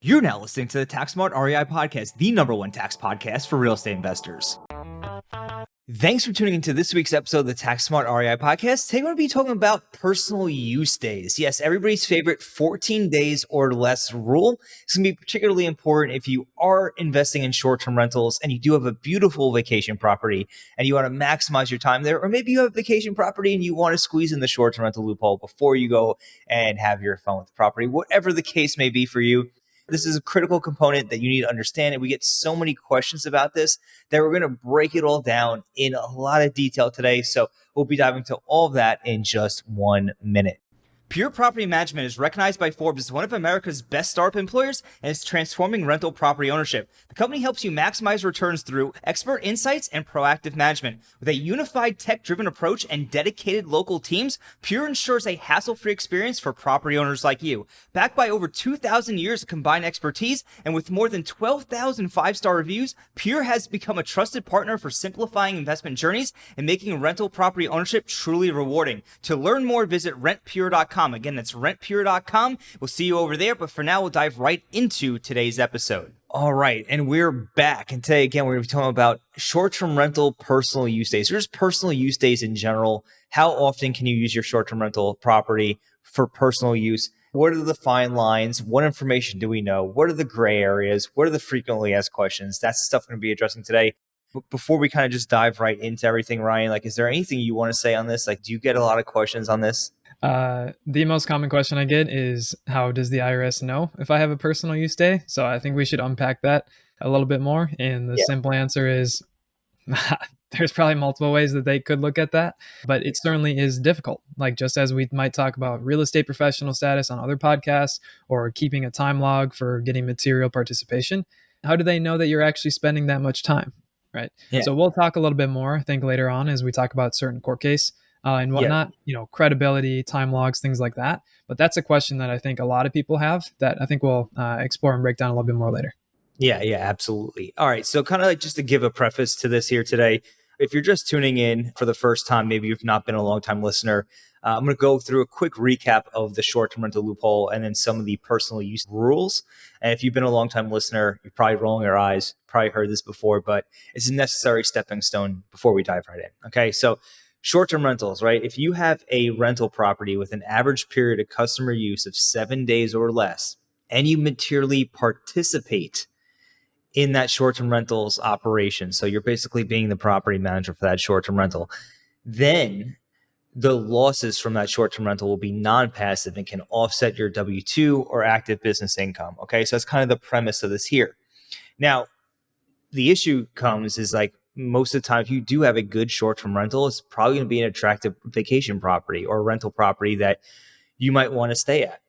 You're now listening to the Tax Smart REI podcast, the number one tax podcast for real estate investors. Thanks for tuning into this week's episode of the Tax Smart REI podcast. Today we're going to be talking about personal use days. Yes, everybody's favorite 14 days or less rule. It's going to be particularly important if you are investing in short-term rentals and you do have a beautiful vacation property and you want to maximize your time there, or maybe you have a vacation property and you want to squeeze in the short-term rental loophole before you go and have your fun with the property. Whatever the case may be for you, this is a critical component that you need to understand. And we get so many questions about this that we're going to break it all down in a lot of detail today. So we'll be diving into all of that in just 1 minute. Pure Property Management is recognized by Forbes as one of America's best startup employers and is transforming rental property ownership. The company helps you maximize returns through expert insights and proactive management. With a unified tech-driven approach and dedicated local teams, Pure ensures a hassle-free experience for property owners like you. Backed by over 2,000 years of combined expertise and with more than 12,000 five-star reviews, Pure has become a trusted partner for simplifying investment journeys and making rental property ownership truly rewarding. To learn more, visit rentpure.com. Again, that's rentpure.com. We'll see you over there, but for now, we'll dive right into today's episode. All right, and we're back. And today, again, we're going to be talking about short-term rental personal use days. There's personal use days in general. How often can you use your short-term rental property for personal use? What are the fine lines? What information do we know? What are the gray areas? What are the frequently asked questions? That's the stuff we're going to be addressing today. But before we kind of just dive right into everything, Ryan, is there anything you want to say on this? Do you get a lot of questions on this? The most common question I get is, how does the IRS know if I have a personal use day? So I think we should unpack that a little bit more. And the simple answer is there's probably multiple ways that they could look at that, but it certainly is difficult. Just as we might talk about real estate professional status on other podcasts or keeping a time log for getting material participation, how do they know that you're actually spending that much time, right? Yeah. So we'll talk a little bit more, I think, later on as we talk about certain court case and whatnot, credibility, time logs, things like that. But that's a question that I think a lot of people have that I think we'll explore and break down a little bit more later. Yeah, absolutely. All right. So kind of just to give a preface to this here today, if you're just tuning in for the first time, maybe you've not been a long time listener, I'm going to go through a quick recap of the short-term rental loophole and then some of the personal use rules. And if you've been a long time listener, you're probably rolling your eyes, probably heard this before, but it's a necessary stepping stone before we dive right in. Okay. So short-term rentals, right? If you have a rental property with an average period of customer use of 7 days or less, and you materially participate in that short-term rentals operation, so you're basically being the property manager for that short-term rental, then the losses from that short-term rental will be non-passive and can offset your W-2 or active business income. Okay, so that's kind of the premise of this here. Now, the issue comes is most of the time, if you do have a good short-term rental, it's probably going to be an attractive vacation property or rental property that you might want to stay at.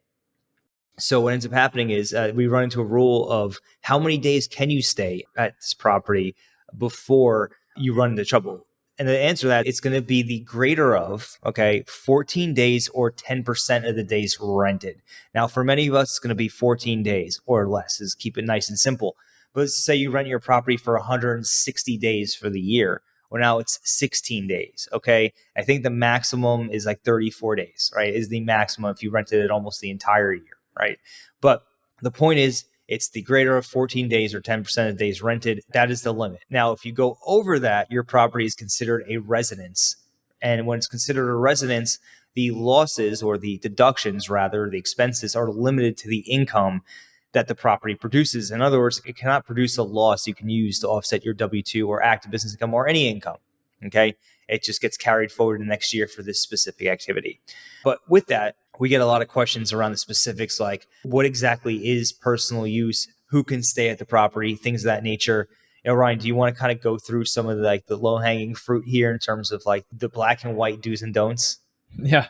So what ends up happening is we run into a rule of how many days can you stay at this property before you run into trouble. And the answer to that, it's going to be the greater of, 14 days or 10% of the days rented. Now, for many of us, it's going to be 14 days or less. Just keep it nice and simple. But let's say you rent your property for 160 days for the year. Well, now it's 16 days, okay? I think the maximum is 34 days, right? Is the maximum if you rented it almost the entire year, right? But the point is, it's the greater of 14 days or 10% of days rented. That is the limit. Now, if you go over that, your property is considered a residence. And when it's considered a residence, the losses or the deductions, rather, the expenses are limited to the income that the property produces. In other words, it cannot produce a loss you can use to offset your W-2 or active business income or any income, okay? It just gets carried forward the next year for this specific activity. But with that, we get a lot of questions around the specifics, like what exactly is personal use, who can stay at the property, things of that nature. Ryan, do you want to kind of go through some of the low-hanging fruit here in terms of the black and white do's and don'ts? Yeah.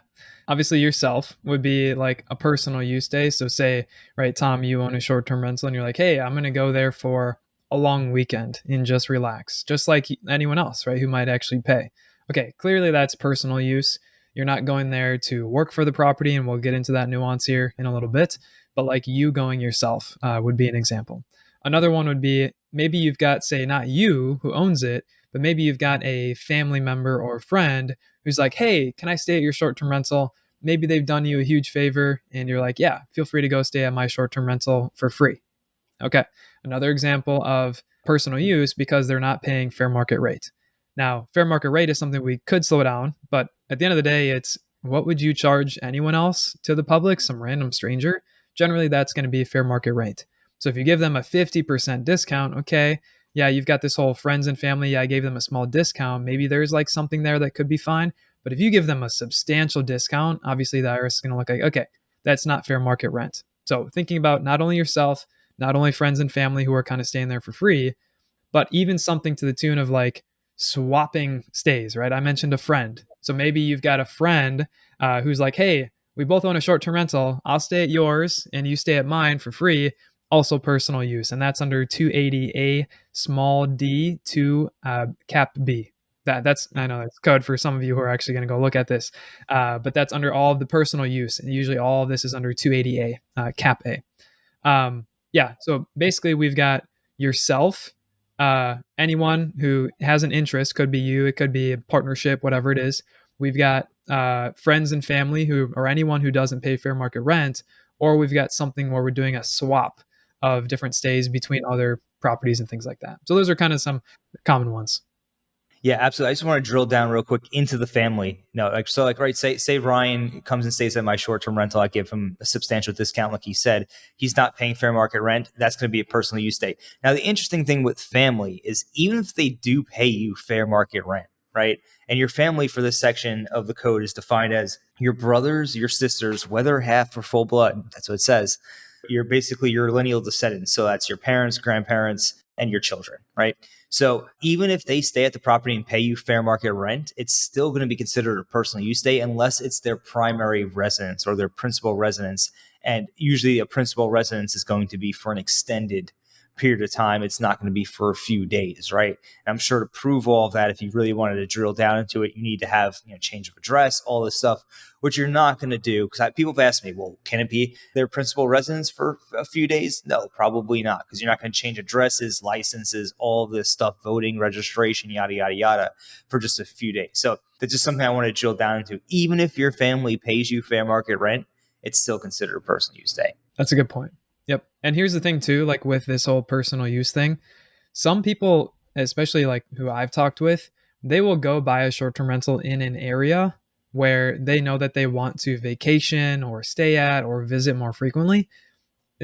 Obviously, yourself would be a personal use day. So say, right, Tom, you own a short-term rental and you're like, hey, I'm going to go there for a long weekend and just relax, just like anyone else, right, who might actually pay. Okay, clearly that's personal use. You're not going there to work for the property, and we'll get into that nuance here in a little bit, but you going yourself would be an example. Another one would be maybe you've got, say, not you who owns it, but maybe you've got a family member or friend who's like, hey, can I stay at your short-term rental? Maybe they've done you a huge favor and you're like, yeah, feel free to go stay at my short-term rental for free, Okay. Another example of personal use because they're not paying fair market rate. Now, fair market rate is something we could slow down, but at the end of the day, it's what would you charge anyone else to the public, some random stranger? Generally, that's going to be fair market rate. So if you give them a 50% discount, okay, yeah, you've got this whole friends and family. Yeah, I gave them a small discount. Maybe there's like something there that could be fine. But if you give them a substantial discount, obviously the IRS is going to look like, okay, that's not fair market rent. So thinking about not only yourself, not only friends and family who are kind of staying there for free, but even something to the tune of like swapping stays, right? I mentioned a friend. So maybe you've got a friend who's like, hey, we both own a short term rental. I'll stay at yours and you stay at mine for free. Also personal use. And that's under 280A small d to cap B. That's I know that's code for some of you who are actually going to go look at this, but that's under all of the personal use, and usually all of this is under 280A cap A. Yeah, so basically we've got yourself, anyone who has an interest, could be you, it could be a partnership, whatever it is. We've got friends and family who, or anyone who doesn't pay fair market rent, or we've got something where we're doing a swap of different stays between other properties and things like that. So those are kind of some common ones. Yeah, absolutely. I just want to drill down real quick into the family. No, like so, like right. Say Ryan comes and stays at my short-term rental. I give him a substantial discount, like he said. He's not paying fair market rent. That's going to be a personal use stay. Now, the interesting thing with family is even if they do pay you fair market rent, right? And your family for this section of the code is defined as your brothers, your sisters, whether half or full blood. That's what it says. You're basically your lineal descendants. So that's your parents, grandparents, and your children, right? So even if they stay at the property and pay you fair market rent, it's still going to be considered a personal use stay unless it's their primary residence or their principal residence. And usually a principal residence is going to be for an extended period of time. It's not going to be for a few days, right? And I'm sure to prove all of that, if you really wanted to drill down into it, you need to have change of address, all this stuff, which you're not going to do. Because people have asked me, well, can it be their principal residence for a few days? No, probably not, because you're not going to change addresses, licenses, all this stuff, voting, registration, yada, yada, yada, for just a few days. So that's just something I want to drill down into. Even if your family pays you fair market rent, it's still considered a personal use stay. That's a good point. Yep. And here's the thing too, like with this whole personal use thing, some people, especially like who I've talked with, they will go buy a short-term rental in an area where they know that they want to vacation or stay at or visit more frequently.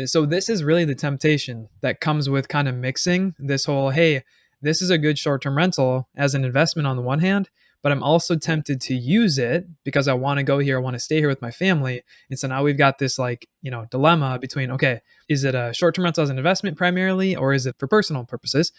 So this is really the temptation that comes with kind of mixing this whole, hey, this is a good short-term rental as an investment on the one hand, but I'm also tempted to use it because I want to go here, I want to stay here with my family. And so now we've got this like, dilemma between, okay, is it a short-term rental as an investment primarily, or is it for personal purposes?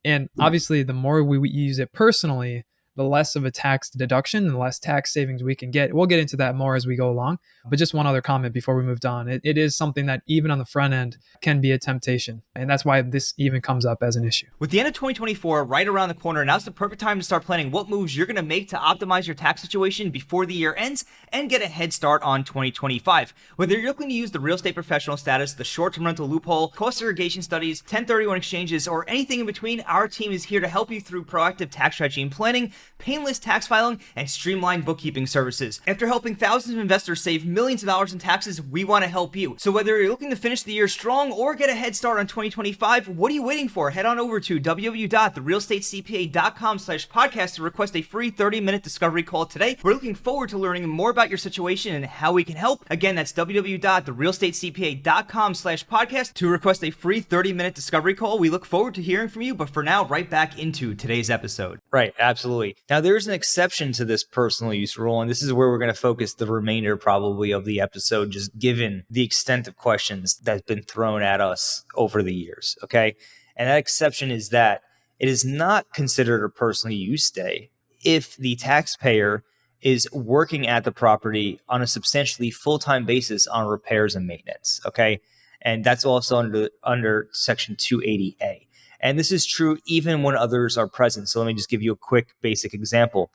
And obviously, the more we use it personally, the less of a tax deduction and the less tax savings we can get. We'll get into that more as we go along. But just one other comment before we moved on. It is something that even on the front end can be a temptation. And that's why this even comes up as an issue. With the end of 2024 right around the corner, now's the perfect time to start planning what moves you're going to make to optimize your tax situation before the year ends and get a head start on 2025. Whether you're looking to use the real estate professional status, the short-term rental loophole, cost segregation studies, 1031 exchanges, or anything in between, our team is here to help you through proactive tax strategy and planning, painless tax filing, and streamlined bookkeeping services. After helping thousands of investors save millions of dollars in taxes, we want to help you. So whether you're looking to finish the year strong or get a head start on 2025, what are you waiting for? Head on over to www.therealestatecpa.com/podcast to request a free 30-minute discovery call today. We're looking forward to learning more about your situation and how we can help. Again, that's www.therealestatecpa.com/podcast to request a free 30-minute discovery call. We look forward to hearing from you, but for now, right back into today's episode. Right, absolutely. Now, there's an exception to this personal use rule, and this is where we're going to focus the remainder probably of the episode, just given the extent of questions that's been thrown at us over the years, okay? And that exception is that it is not considered a personal use stay if the taxpayer is working at the property on a substantially full-time basis on repairs and maintenance, okay? And that's also under Section 280A. And this is true even when others are present. So let me just give you a quick basic example.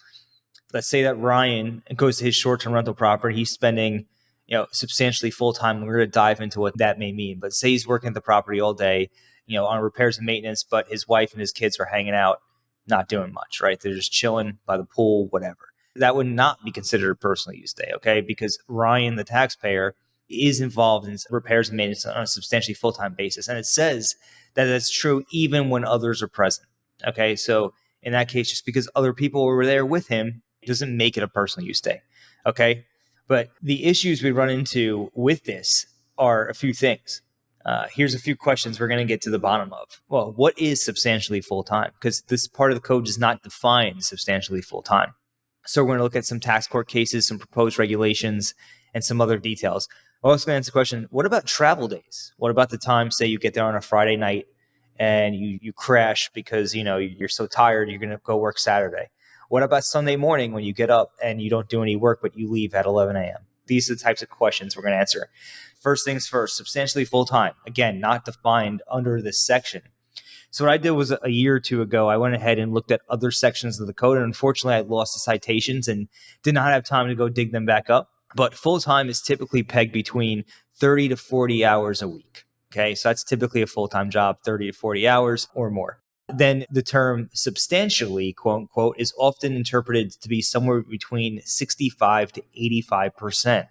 Let's say that Ryan goes to his short-term rental property. He's spending, substantially full-time. We're going to dive into what that may mean. But say he's working at the property all day, on repairs and maintenance, but his wife and his kids are hanging out, not doing much, right? They're just chilling by the pool, whatever. That would not be considered a personal use day, okay? Because Ryan, the taxpayer, is involved in repairs and maintenance on a substantially full-time basis. And it says that that's true even when others are present. Okay, so in that case, just because other people were there with him doesn't make it a personal use day. Okay, but the issues we run into with this are a few things. Here's a few questions we're going to get to the bottom of. Well, what is substantially full-time? Because this part of the code does not define substantially full-time. So we're going to look at some tax court cases, some proposed regulations, and some other details. We're also going to answer the question, what about travel days? What about the time, say you get there on a Friday night and you crash because you're so tired you're going to go work Saturday? What about Sunday morning when you get up and you don't do any work but you leave at 11 a.m.? These are the types of questions we're going to answer. First things first, substantially full-time. Again, not defined under this section. So what I did was a year or two ago, I went ahead and looked at other sections of the code. And unfortunately, I lost the citations and did not have time to go dig them back up. But full-time is typically pegged between 30 to 40 hours a week. Okay, so that's typically a full-time job, 30 to 40 hours or more. Then the term substantially, quote unquote, is often interpreted to be somewhere between 65 to 85%.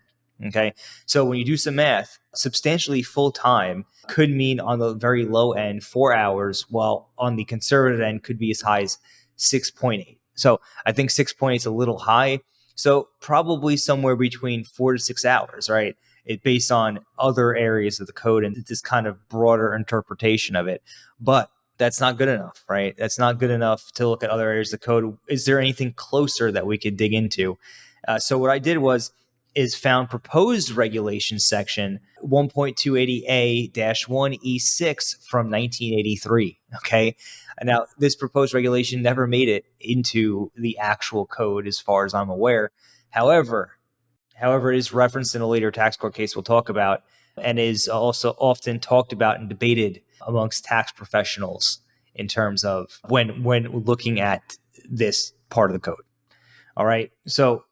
Okay, so when you do some math, substantially full-time could mean on the very low end 4 hours, while on the conservative end could be as high as 6.8. So I think 6.8 is a little high. So probably somewhere between 4 to 6 hours, right? It based on other areas of the code and this kind of broader interpretation of it. But that's not good enough, right? That's not good enough to look at other areas of the code. Is there anything closer that we could dig into? So what I did is found proposed regulation section 1.280A-1E6 from 1983. Okay. Now, this proposed regulation never made it into the actual code as far as I'm aware. However, it is referenced in a later tax court case we'll talk about and is also often talked about and debated amongst tax professionals in terms of when looking at this part of the code. All right. So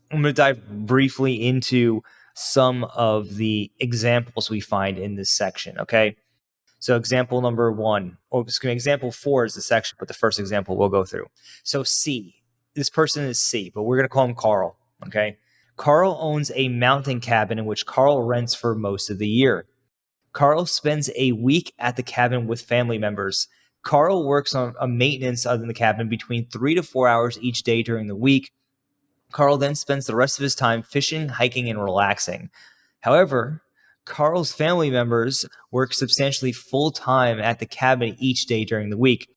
I'm going to dive briefly into some of the examples we find in this section, okay? So example number 1, or example 4 is the section, but the first example we'll go through. So C, this person is C, but we're going to call him Carl, okay? Carl owns a mountain cabin in which Carl rents for most of the year. Carl spends a week at the cabin with family members. Carl works on a maintenance of the cabin between 3 to 4 hours each day during the week. Carl then spends the rest of his time fishing, hiking, and relaxing. However, Carl's family members work substantially full-time at the cabin each day during the week.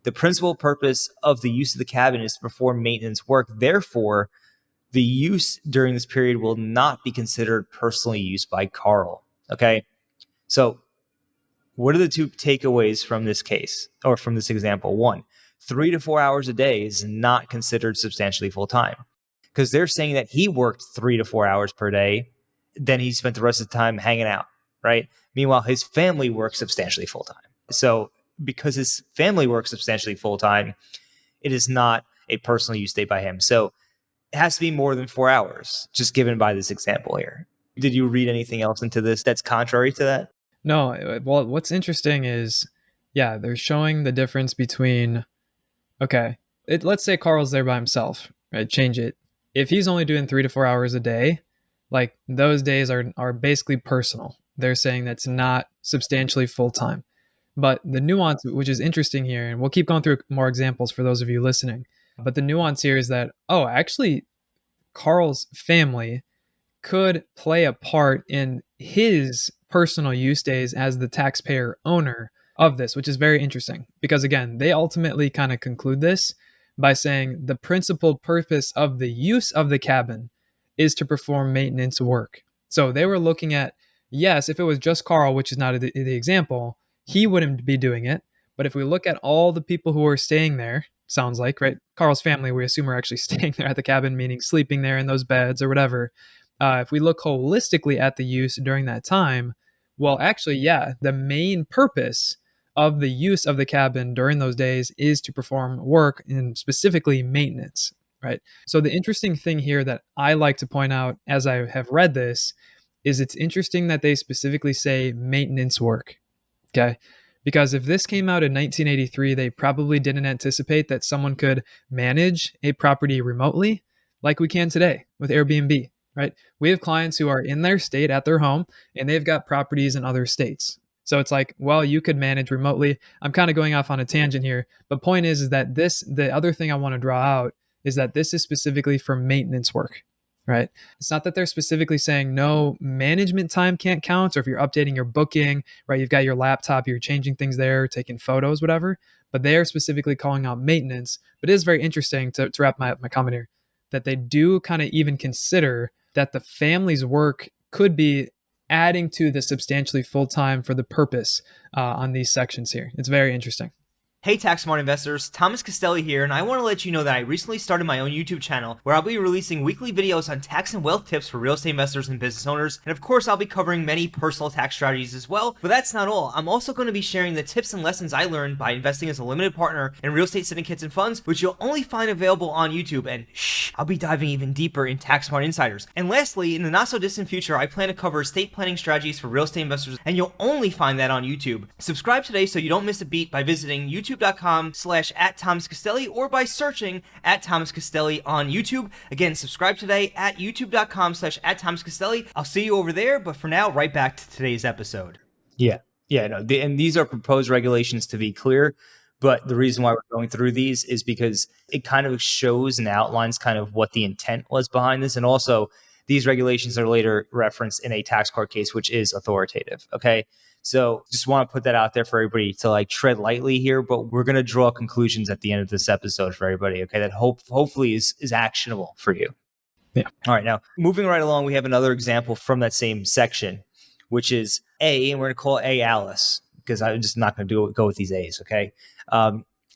The principal purpose of the use of the cabin is to perform maintenance work. Therefore, the use during this period will not be considered personal use by Carl. Okay? So, what are the two takeaways from this case or from this example? 1, 3 to 4 hours a day is not considered substantially full-time, because they're saying that he worked 3 to 4 hours per day, then he spent the rest of the time hanging out, right? Meanwhile, his family works substantially full-time. So because his family works substantially full-time, it is not a personal use day by him. So it has to be more than 4 hours, just given by this example here. Did you read anything else into this that's contrary to that? No. Well, what's interesting is, yeah, they're showing the difference between, okay, let's say Carl's there by himself, right? Change it. If he's only doing 3 to 4 hours a day, like those days are basically personal. They're saying that's not substantially full-time. But the nuance, which is interesting here, and we'll keep going through more examples for those of you listening, but the nuance here is that, actually, Carl's family could play a part in his personal use days as the taxpayer owner of this, which is very interesting because, again, they ultimately kind of conclude this by saying the principal purpose of the use of the cabin is to perform maintenance work. So they were looking at, yes, if it was just Carl, which is not the example, he wouldn't be doing it. But if we look at all the people who are staying there, sounds like, right? Carl's family, we assume, are actually staying there at the cabin, meaning sleeping there in those beds or whatever. If we look holistically at the use during that time, well, actually, yeah, the main purpose of the use of the cabin during those days is to perform work and specifically maintenance, right? So the interesting thing here that I like to point out as I have read this is it's interesting that they specifically say maintenance work, okay? Because if this came out in 1983, they probably didn't anticipate that someone could manage a property remotely like we can today with Airbnb. right? We have clients who are in their state at their home and they've got properties in other states. So it's like, well, you could manage remotely. I'm kind of going off on a tangent here, but point is that the other thing I want to draw out is that this is specifically for maintenance work, right? It's not that they're specifically saying no management time can't count, or if you're updating your booking, right? You've got your laptop, you're changing things there, taking photos, whatever, but they are specifically calling out maintenance. But it is very interesting to wrap my comment here that they do kind of even consider that the family's work could be adding to the substantially full time for the purpose on these sections here. It's very interesting. Hey Tax Smart investors, Thomas Castelli here, and I want to let you know that I recently started my own YouTube channel where I'll be releasing weekly videos on tax and wealth tips for real estate investors and business owners, and of course I'll be covering many personal tax strategies as well. But that's not all. I'm also going to be sharing the tips and lessons I learned by investing as a limited partner in real estate syndicates and funds, which you'll only find available on YouTube, and I'll be diving even deeper in Tax Smart insiders. And lastly, in the not so distant future, I plan to cover estate planning strategies for real estate investors, and you'll only find that on YouTube. Subscribe today so you don't miss a beat by visiting youtube.com/@ThomasCastelli or by searching @ThomasCastelli on YouTube. Again, subscribe today at youtube.com/@ThomasCastelli. I'll see you over there, but for now, right back to today's episode. Yeah. No, and these are proposed regulations, to be clear. But the reason why we're going through these is because it kind of shows and outlines kind of what the intent was behind this. And also, these regulations are later referenced in a tax court case, which is authoritative. Okay. So just want to put that out there for everybody to like tread lightly here, but we're going to draw conclusions at the end of this episode for everybody. Okay. That hopefully is actionable for you. Yeah. All right. Now, moving right along, we have another example from that same section, which is A, and we're going to call A Alice because I'm just not going to go with these A's. Okay.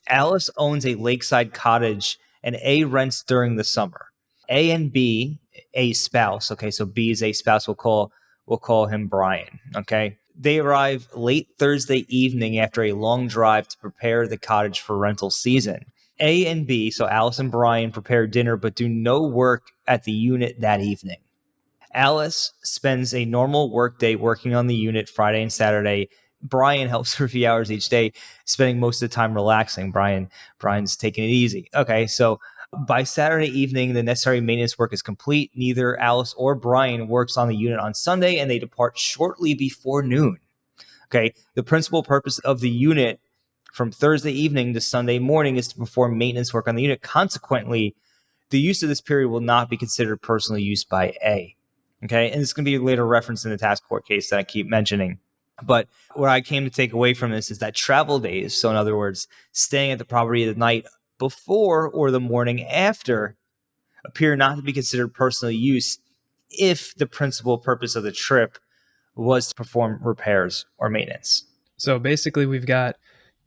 Alice owns a lakeside cottage and A rents during the summer. A and B, a spouse. Okay. So B is a spouse. We'll call him Brian. Okay. They arrive late Thursday evening after a long drive to prepare the cottage for rental season. A and B, so Alice and Brian, prepare dinner but do no work at the unit that evening. Alice spends a normal work day working on the unit Friday and Saturday. Brian helps for a few hours each day, spending most of the time relaxing. Brian's taking it easy. Okay, so by Saturday evening, the necessary maintenance work is complete. Neither Alice or Brian works on the unit on Sunday, and they depart shortly before noon. Okay, the principal purpose of the unit from Thursday evening to Sunday morning is to perform maintenance work on the unit. Consequently, the use of this period will not be considered personal use by A. Okay, and this can be later referenced in the tax court case that I keep mentioning. But what I came to take away from this is that travel days, so in other words, staying at the property the night before or the morning after, appear not to be considered personal use if the principal purpose of the trip was to perform repairs or maintenance. So basically we've got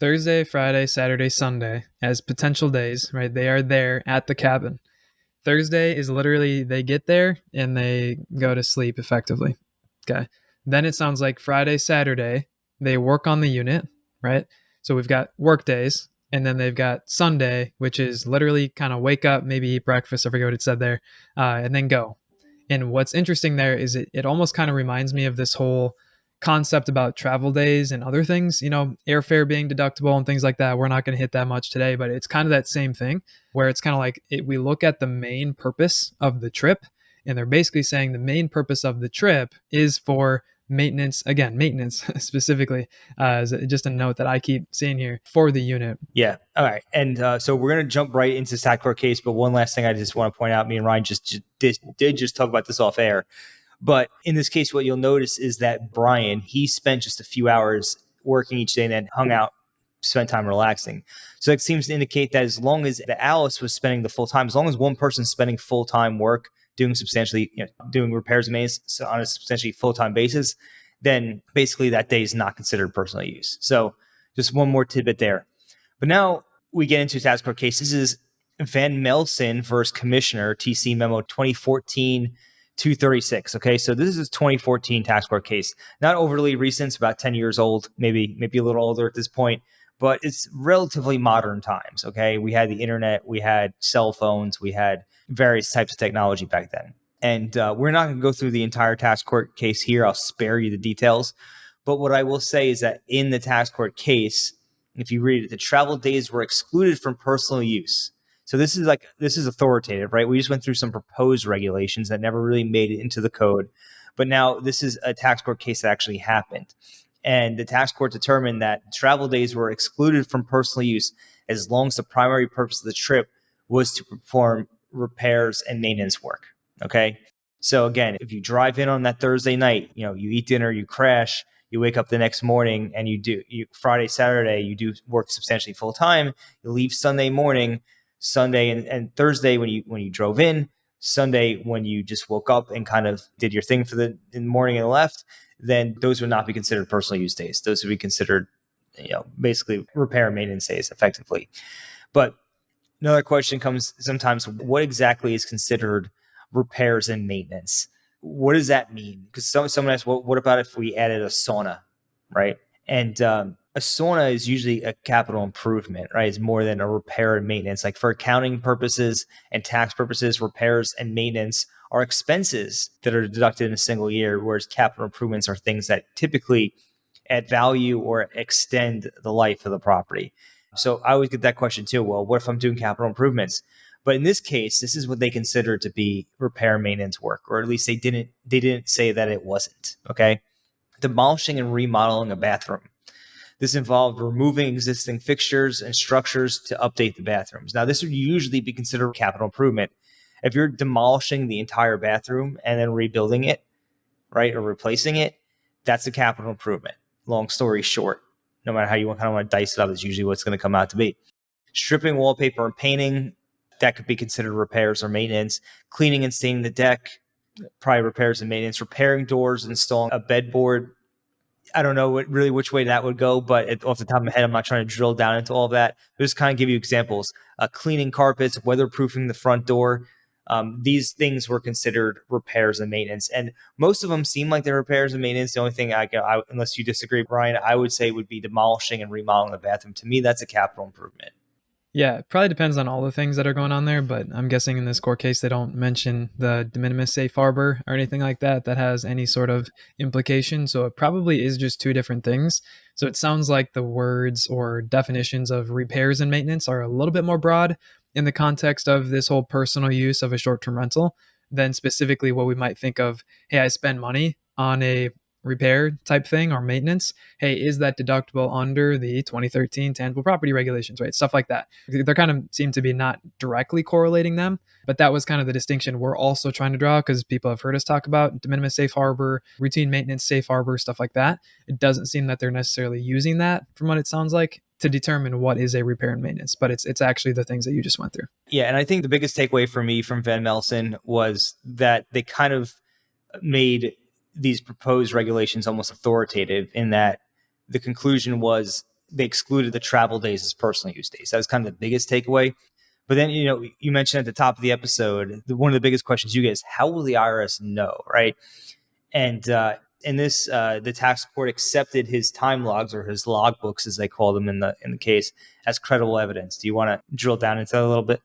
Thursday, Friday, Saturday, Sunday as potential days, right? They are there at the cabin. Thursday is literally they get there and they go to sleep effectively. Okay. Then it sounds like Friday, Saturday, they work on the unit, right? So we've got work days, and then they've got Sunday, which is literally kind of wake up, maybe eat breakfast, I forget what it said there, and then go. And what's interesting there is it almost kind of reminds me of this whole concept about travel days and other things, airfare being deductible and things like that. We're not going to hit that much today, but it's kind of that same thing where it's kind of like we look at the main purpose of the trip, and they're basically saying the main purpose of the trip is for maintenance specifically, as just a note that I keep seeing here for the unit. Yeah. All right. And so we're going to jump right into the tax court case. But one last thing I just want to point out, me and Ryan did just talk about this off air. But in this case, what you'll notice is that Brian, he spent just a few hours working each day and then hung out, spent time relaxing. So that seems to indicate that as long as Alice was spending the full time, as long as one person's spending full time work, doing doing repairs and maintenance on a substantially full-time basis, then basically that day is not considered personal use. So just one more tidbit there. But now we get into a tax court case. This is Van Melson versus Commissioner, TC Memo 2014-236. Okay, so this is a 2014 tax court case. Not overly recent, it's about 10 years old, maybe a little older at this point, but it's relatively modern times. Okay, we had the internet, we had cell phones, we had various types of technology back then. And we're not going to go through the entire tax court case here. I'll spare you the details. But what I will say is that in the tax court case, if you read it, the travel days were excluded from personal use. So this is authoritative, right? We just went through some proposed regulations that never really made it into the code. But now this is a tax court case that actually happened. And the tax court determined that travel days were excluded from personal use as long as the primary purpose of the trip was to perform repairs and maintenance work. Okay. So again, if you drive in on that Thursday night, you eat dinner, you crash, you wake up the next morning and Friday, Saturday, you do work substantially full time. You leave Sunday morning, Sunday and Thursday when you drove in, Sunday when you just woke up and kind of did your thing in the morning and left, then those would not be considered personal use days. Those would be considered, basically repair and maintenance days effectively. But another question comes sometimes, what exactly is considered repairs and maintenance? What does that mean? Because someone asks, what about if we added a sauna, right? And a sauna is usually a capital improvement, right? It's more than a repair and maintenance. Like for accounting purposes and tax purposes, repairs and maintenance are expenses that are deducted in a single year, whereas capital improvements are things that typically add value or extend the life of the property. So I always get that question too. Well, what if I'm doing capital improvements? But in this case, this is what they consider to be repair and maintenance work, or at least they didn't say that it wasn't. Okay. Demolishing and remodeling a bathroom. This involved removing existing fixtures and structures to update the bathrooms. Now, this would usually be considered capital improvement. If you're demolishing the entire bathroom and then rebuilding it, right, or replacing it, that's a capital improvement. Long story short, no matter how you kind of want to dice it up, it's usually what's going to come out to be. Stripping wallpaper and painting, that could be considered repairs or maintenance. Cleaning and staining the deck, probably repairs and maintenance. Repairing doors, installing a bedboard. I don't know which way that would go, but off the top of my head, I'm not trying to drill down into all of that. But just kind of give you examples. Cleaning carpets, weatherproofing the front door. These things were considered repairs and maintenance. And most of them seem like they're repairs and maintenance. The only thing unless you disagree, Brian, I would say would be demolishing and remodeling the bathroom. To me, that's a capital improvement. Yeah, it probably depends on all the things that are going on there, but I'm guessing in this court case, they don't mention the de minimis safe harbor or anything like that has any sort of implication. So it probably is just two different things. So it sounds like the words or definitions of repairs and maintenance are a little bit more broad in the context of this whole personal use of a short-term rental than specifically what we might think of, hey, I spend money on a repair type thing or maintenance. Hey, is that deductible under the 2013 tangible property regulations, right? Stuff like that. They're kind of seem to be not directly correlating them, but that was kind of the distinction we're also trying to draw because people have heard us talk about de minimis safe harbor, routine maintenance safe harbor, stuff like that. It doesn't seem that they're necessarily using that from what it sounds like to determine what is a repair and maintenance, but it's actually the things that you just went through. Yeah, and I think the biggest takeaway for me from Van Melson was that they kind of made these proposed regulations almost authoritative in that the conclusion was they excluded the travel days as personal use days. That was kind of the biggest takeaway. But then, you mentioned at the top of the episode, one of the biggest questions you get is how will the IRS know, right? And in this, the tax court accepted his time logs or his logbooks, as they call them in the case, as credible evidence. Do you want to drill down into that a little bit?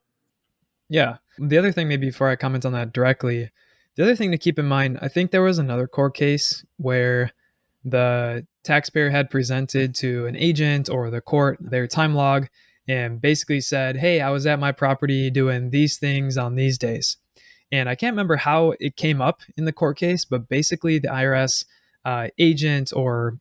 Yeah. The other thing, maybe before I comment on that directly, the other thing to keep in mind, I think there was another court case where the taxpayer had presented to an agent or the court their time log and basically said, hey, I was at my property doing these things on these days. And I can't remember how it came up in the court case, but basically the IRS agent or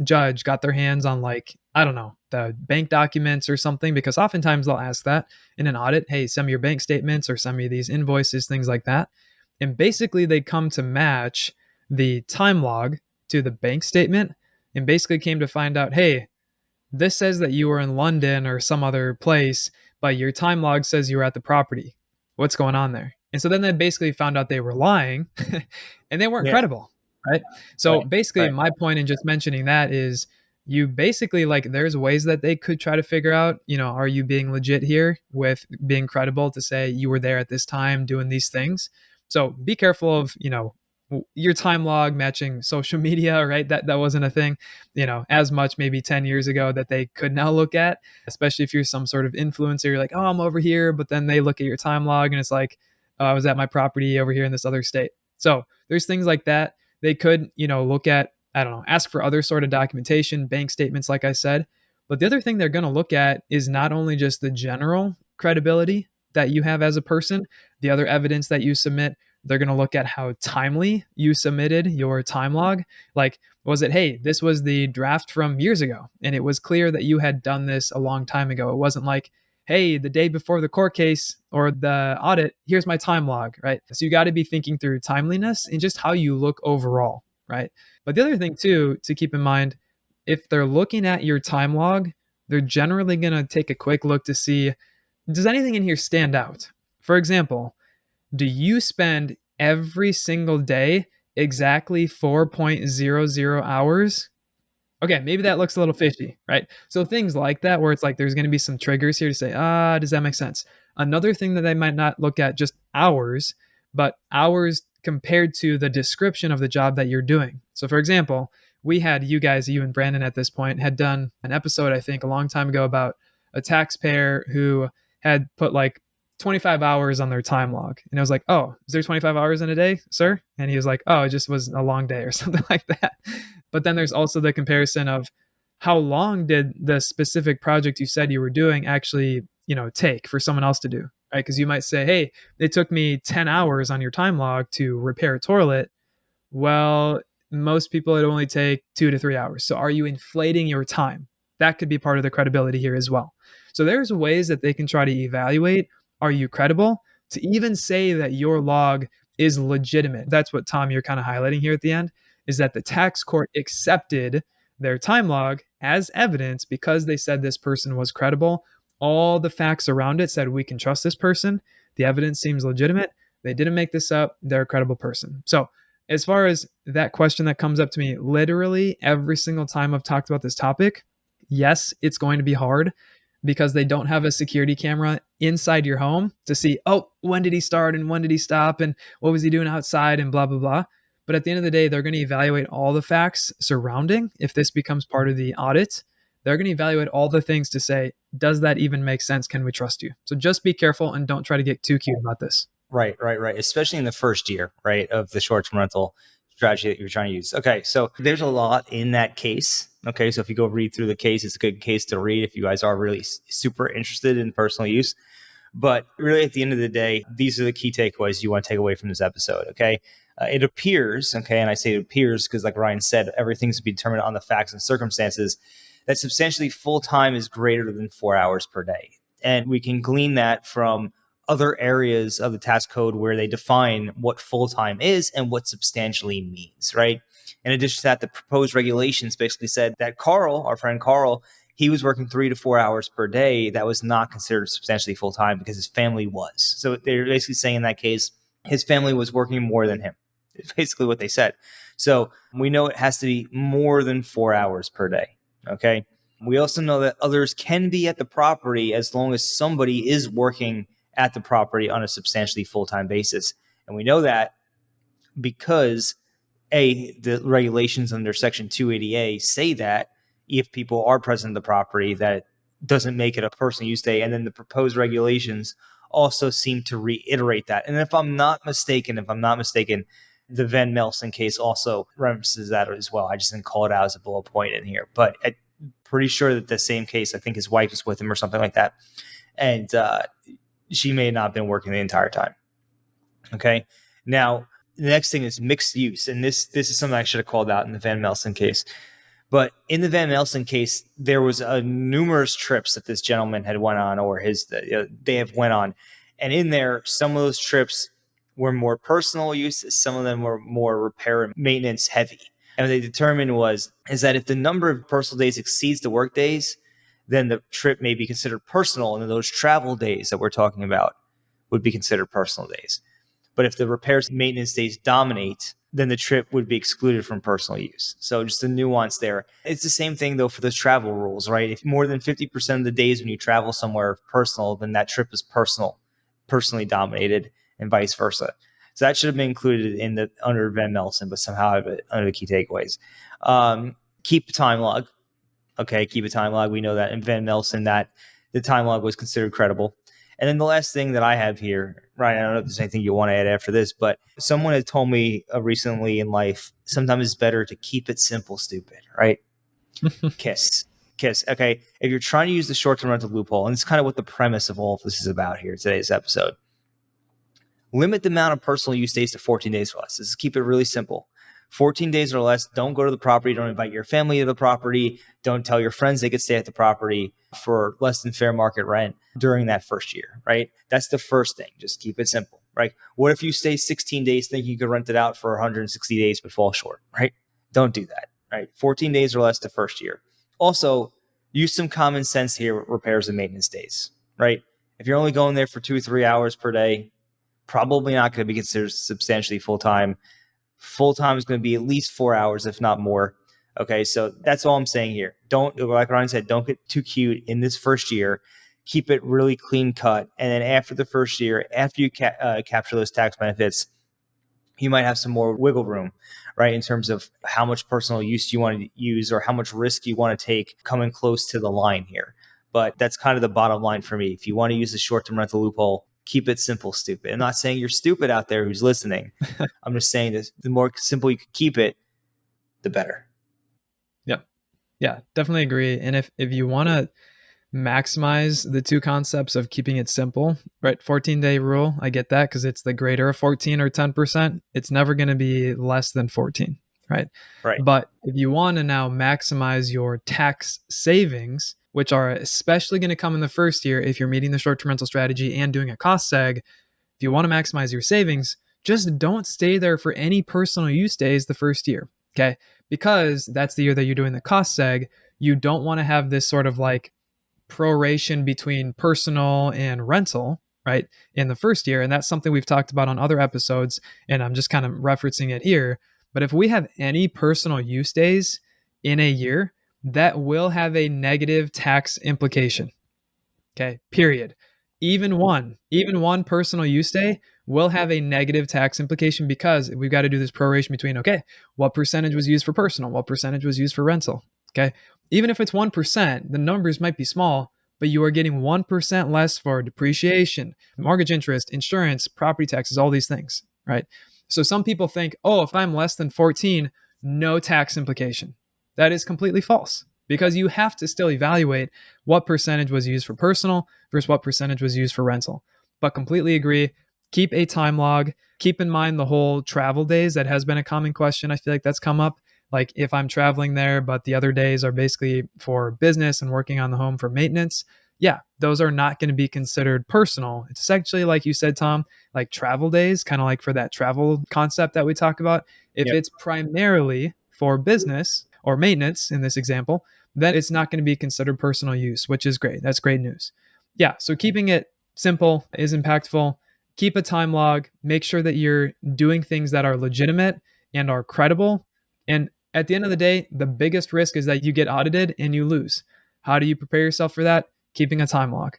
judge got their hands on the bank documents or something, because oftentimes they'll ask that in an audit, hey, send me your bank statements or send me these invoices, things like that. And basically they come to match the time log to the bank statement and basically came to find out, hey, this says that you were in London or some other place, but your time log says you were at the property. What's going on there? And so then they basically found out they were lying and they weren't credible, right? So basically my point in just mentioning that is you basically there's ways that they could try to figure out, are you being legit here with being credible to say you were there at this time doing these things? So be careful of, your time log matching social media, right? That wasn't a thing, as much maybe 10 years ago that they could now look at, especially if you're some sort of influencer, you're like, oh, I'm over here. But then they look at your time log and it's like, oh, I was at my property over here in this other state. So there's things like that. They could, look at, I don't know, ask for other sort of documentation, bank statements, like I said. But the other thing they're going to look at is not only just the general credibility that you have as a person, the other evidence that you submit. They're going to look at how timely you submitted your time log. Like, was it, hey, this was the draft from years ago, and it was clear that you had done this a long time ago. It wasn't like, hey, the day before the court case or the audit, here's my time log, right? So you got to be thinking through timeliness and just how you look overall, right? But the other thing too, to keep in mind, if they're looking at your time log, they're generally going to take a quick look to see, does anything in here stand out? For example, do you spend every single day exactly 4.00 hours? Okay, maybe that looks a little fishy, right? So things like that, where it's like there's going to be some triggers here to say, does that make sense? Another thing that they might not look at just hours, but hours compared to the description of the job that you're doing. So for example, we had you guys, you and Brandon at this point, had done an episode, I think, a long time ago about a taxpayer who had put like 25 hours on their time log. And I was like, oh, is there 25 hours in a day, sir? And he was like, oh, it just was a long day or something like that. But then there's also the comparison of how long did the specific project you said you were doing actually, take for someone else to do, right? Because you might say, hey, it took me 10 hours on your time log to repair a toilet. Well, most people it only take 2 to 3 hours. So are you inflating your time? That could be part of the credibility here as well. So there's ways that they can try to evaluate, are you credible? To even say that your log is legitimate. That's what, Tom, you're kind of highlighting here at the end, is that the tax court accepted their time log as evidence because they said this person was credible. All the facts around it said we can trust this person. The evidence seems legitimate. They didn't make this up. They're a credible person. So as far as that question that comes up to me, literally every single time I've talked about this topic, yes, it's going to be hard because they don't have a security camera inside your home to see, oh, when did he start and when did he stop and what was he doing outside and blah, blah, blah. But at the end of the day, they're going to evaluate all the facts surrounding. If this becomes part of the audit, they're going to evaluate all the things to say, does that even make sense? Can we trust you? So just be careful and don't try to get too cute about this. Right. Especially in the first year, right, of the short-term rental strategy that you're trying to use. Okay, so there's a lot in that case. Okay, so if you go read through the case, it's a good case to read if you guys are really super interested in personal use. But really, at the end of the day, these are the key takeaways you want to take away from this episode. Okay, it appears, and I say it appears because, like Ryan said, everything's to be determined on the facts and circumstances, that substantially full-time is greater than 4 hours per day. And we can glean that from other areas of the tax code where they define what full-time is and what substantially means, right? In addition to that, the proposed regulations basically said that Carl, our friend Carl, he was working 3 to 4 hours per day. That was not considered substantially full-time because his family was. So they're basically saying in that case, his family was working more than him. It's basically what they said. So we know it has to be more than 4 hours per day, okay? We also know that others can be at the property as long as somebody is working at the property on a substantially full-time basis. And we know that because the regulations under Section 280A say that if people are present at the property, that it doesn't make it a personal use day. And then the proposed regulations also seem to reiterate that. And if I'm not mistaken, the Van Melson case also references that as well. I just didn't call it out as a bullet point in here, but I'm pretty sure that the same case, I think his wife was with him or something like that. And she may not have been working the entire time. Okay. Now, the next thing is mixed use. And this is something I should have called out in the Van Melson case. But in the Van Melson case, there was numerous trips that this gentleman had went on, or they have went on. And in there, some of those trips were more personal use. Some of them were more repair and maintenance heavy. And what they determined is that if the number of personal days exceeds the work days, then the trip may be considered personal. And then those travel days that we're talking about would be considered personal days. But if the repairs and maintenance days dominate, then the trip would be excluded from personal use. So just a nuance there. It's the same thing, though, for those travel rules, right? If more than 50% of the days when you travel somewhere personal, then that trip is personally dominated, and vice versa. So that should have been included in under Van Melson, but somehow under the key takeaways. Keep a time log. Okay, keep a time log. We know that in Van Melson that the time log was considered credible. And then the last thing that I have here, Ryan, I don't know if there's anything you want to add after this, but someone had told me recently in life, sometimes it's better to keep it simple, stupid, right? Kiss kiss. Okay. If you're trying to use the short-term rental loophole, and it's kind of what the premise of all of this is about here, today's episode, limit the amount of personal use days to 14 days or less. Let's keep it really simple. 14 days or less, don't go to the property, don't invite your family to the property, don't tell your friends they could stay at the property for less than fair market rent during that first year, right? That's the first thing. Just keep it simple, right? What if you stay 16 days thinking you could rent it out for 160 days but fall short, right? Don't do that, right? 14 days or less the first year. Also, use some common sense here with repairs and maintenance days, right? If you're only going there for 2 or 3 hours per day, probably not going to be considered substantially full-time. Full-time is going to be at least 4 hours, if not more. Okay, so that's all I'm saying here. Don't, like Ryan said, don't get too cute in this first year. Keep it really clean cut. And then after the first year, after you capture those tax benefits, you might have some more wiggle room, right? In terms of how much personal use you want to use or how much risk you want to take coming close to the line here. But that's kind of the bottom line for me. If you want to use the short-term rental loophole, keep it simple, stupid. I'm not saying you're stupid out there who's listening. I'm just saying that the more simple you can keep it, the better. Yeah, definitely agree. And if you want to maximize the two concepts of keeping it simple, right? 14-day rule, I get that because it's the greater of 14 or 10%. It's never going to be less than 14, right? Right. But if you want to now maximize your tax savings, which are especially going to come in the first year if you're meeting the short-term rental strategy and doing a cost seg, if you want to maximize your savings, just don't stay there for any personal use days the first year, okay? Because that's the year that you're doing the cost seg. You don't want to have this sort of like proration between personal and rental, right, in the first year. And that's something we've talked about on other episodes, and I'm just kind of referencing it here. But if we have any personal use days in a year, that will have a negative tax implication. Okay, period. Even one personal use day will have a negative tax implication because we've got to do this proration between, okay, what percentage was used for personal? What percentage was used for rental? Okay. Even if it's 1%, the numbers might be small, but you are getting 1% less for depreciation, mortgage interest, insurance, property taxes, all these things, right? So some people think, oh, if I'm less than 14, no tax implication. That is completely false because you have to still evaluate what percentage was used for personal versus what percentage was used for rental. But completely agree. Keep a time log. Keep in mind the whole travel days. That has been a common question. I feel like that's come up. Like if I'm traveling there, but the other days are basically for business and working on the home for maintenance, yeah, those are not going to be considered personal. It's actually, like you said, Tom, like travel days, kind of like for that travel concept that we talk about. If it's primarily for business or maintenance in this example, then it's not going to be considered personal use, which is great. That's great news. Yeah, so keeping it simple is impactful. Keep a time log. Make sure that you're doing things that are legitimate and are credible. And at the end of the day, the biggest risk is that you get audited and you lose. How do you prepare yourself for that? Keeping a time log.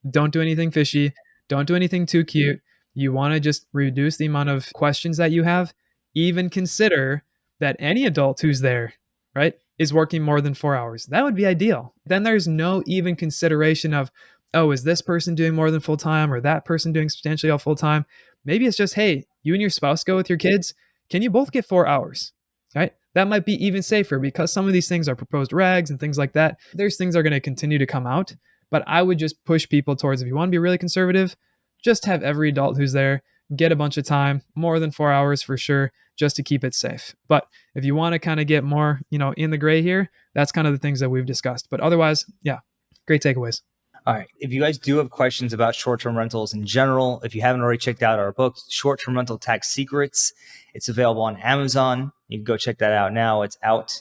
Don't do anything fishy. Don't do anything too cute. You want to just reduce the amount of questions that you have. Even consider that any adult who's there, right, is working more than 4 hours. That would be ideal. Then there's no even consideration of, oh, is this person doing more than full time or that person doing substantially all full time? Maybe it's just, hey, you and your spouse go with your kids. Can you both get 4 hours? Right? That might be even safer because some of these things are proposed regs and things like that. There's things that are going to continue to come out, but I would just push people towards, if you want to be really conservative, just have every adult who's there get a bunch of time, more than 4 hours for sure, just to keep it safe. But if you want to kind of get more, in the gray here, that's kind of the things that we've discussed. But otherwise, yeah, great takeaways. All right. If you guys do have questions about short-term rentals in general, if you haven't already checked out our book, Short-Term Rental Tax Secrets, it's available on Amazon. You can go check that out now. It's out.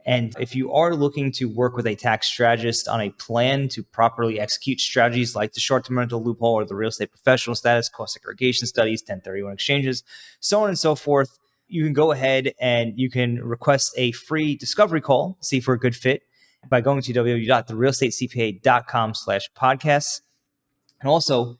And if you are looking to work with a tax strategist on a plan to properly execute strategies like the short-term rental loophole or the real estate professional status, cost segregation studies, 1031 exchanges, so on and so forth, you can go ahead and you can request a free discovery call, see if we're a good fit, by going to www.therealestatecpa.com/podcasts. And also,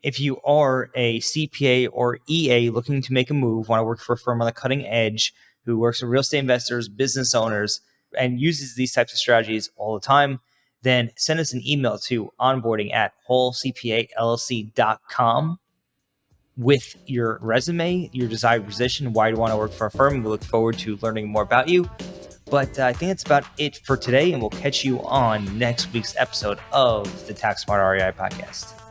if you are a CPA or EA looking to make a move, want to work for a firm on the cutting edge who works with real estate investors, business owners, and uses these types of strategies all the time, then send us an email to onboarding@hallcpallc.com with your resume, your desired position, why you want to work for a firm. We look forward to learning more about you. But I think that's about it for today, and we'll catch you on next week's episode of the Tax Smart REI podcast.